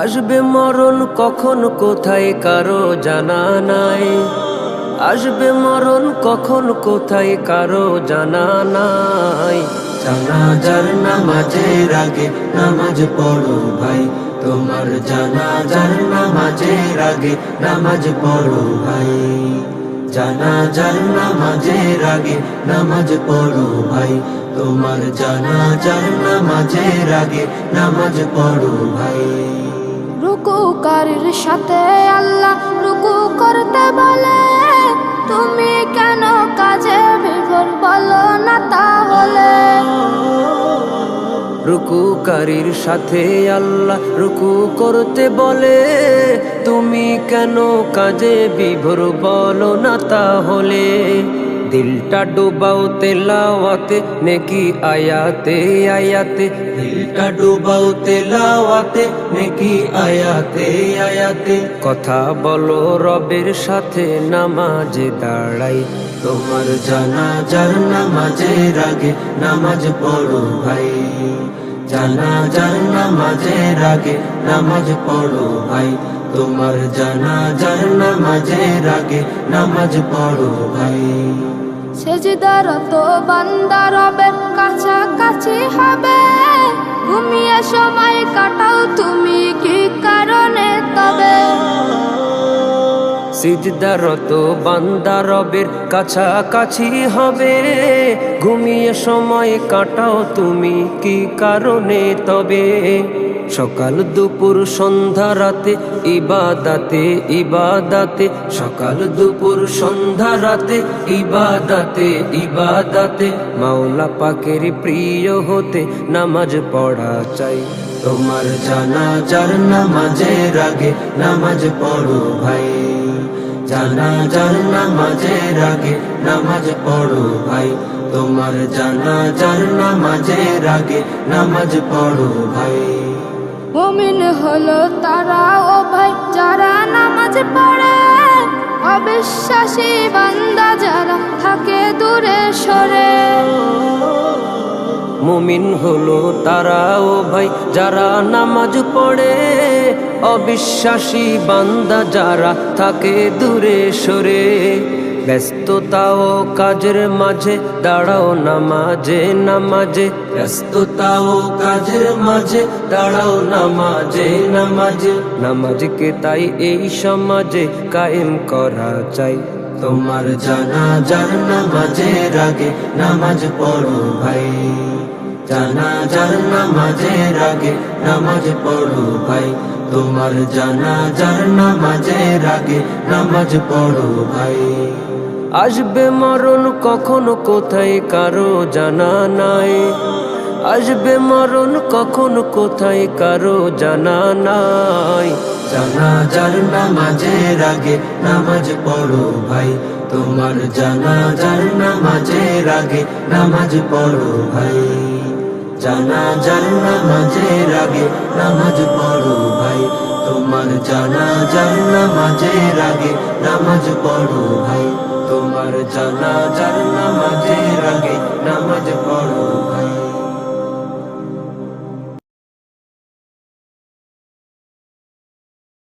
আসবে মরণ কখন কোথায় কারো জানা নাই, আসবে মরণ কখন কোথায় কারো জানা নাই। জানাজার নামাজের আগে নামাজ পড়ো ভাই, তোমার জানাজার নামাজের আগে নামাজ পড়ো ভাই। জানাজার নামাজের আগে নামাজ পড়ো ভাই, তোমার জানাজার নামাজের আগে নামাজ পড়ো ভাই। রুকুকারীর সাথে আল্লাহ রুকু করতে বলে, তুমি কেন কাজে বিভোর বলো না তাহলে। রুকুকারীর সাথে আল্লাহ রুকু করতে বলে, তুমি কেন কাজে বিভোর বলো না তাহলে। দিলটা ডুবাও তেলাওয়াতে নেকি আয়াতে আয়াতে, দিলটা ডুবাও তেলাওয়াতে নেকি আয়াতে আয়াতে। কথা বলো রবের সাথে নামাজে দাঁড়াই। তোমার জানাজার নামাজের আগে নামাজ পড়ো ভাই, জানাজার নামাজের আগে নামাজ পড়ো ভাই। তোমার জানাজার নামাজের আগে নামাজ পড়ো ভাই। সেজদারত বান্দা রবের কাছাকাছি হবে, ঘুমিয়ে সময় কাটাও তুমি কি কারণে তবে। সিজদারত বান্দা রবের কাছাকাছি হবে, ঘুমিয়ে সময় কাটাও তুমি কি কারণে তবে। সকাল দুপুর সন্ধ্যা রাতে ইবাদাতে ইবাদাতে, সকাল দুপুর সন্ধ্যা রাতে ইবাদাতে ইবাদাতে। মাওলা পাকের প্রিয় হতে নামাজ পড়া চাই। তোমার জানাজার নামাজের আগে নামাজ পড়ো ভাই, জানাজার নামাজের আগে নামাজ পড়ো ভাই। তোমার জানাজার নামাজের আগে নামাজ পড়ো ভাই। মুমিন হলো তারা ও ভাই যারা নামাজ পড়ে, অবিশ্বাসী বান্দা যারা থাকে দূরে সরে। মুমিন হলো তারা ও ভাই যারা নামাজ পড়ে, অবিশ্বাসী বান্দা যারা থাকে দূরে সরে। ব্যস্ততা ও কাজের মাঝে দাঁড়াও নামাজে নামাজে, ব্যস্ততা ও কাজের মাঝে দাঁড়াও নামাজে নামাজে। নামাজকে তাই এই সমাজে কায়েম করা চাই। তোমার জানাজার নামাজের আগে নামাজ পড়ো ভাই, জানাজার নামাজের আগে নামাজ পড়ো ভাই। তোমার জানাজার নামাজের আগে নামাজ পড়ো ভাই। আসবে মরণ কখন কোথায় কারো জানা নাই, আসবে মরণ কখন কোথায় কারো জানা নাই। জানাজার নামাজের আগে নামাজ পড়ো ভাই, তোমার জানাজার নামাজের আগে নামাজ পড়ো ভাই। জানাজার নামাজের আগে নামাজ পড়ো ভাই, তোমার জানাজার নামাজের আগে নামাজ পড়ো ভাই। তোমার জানাজার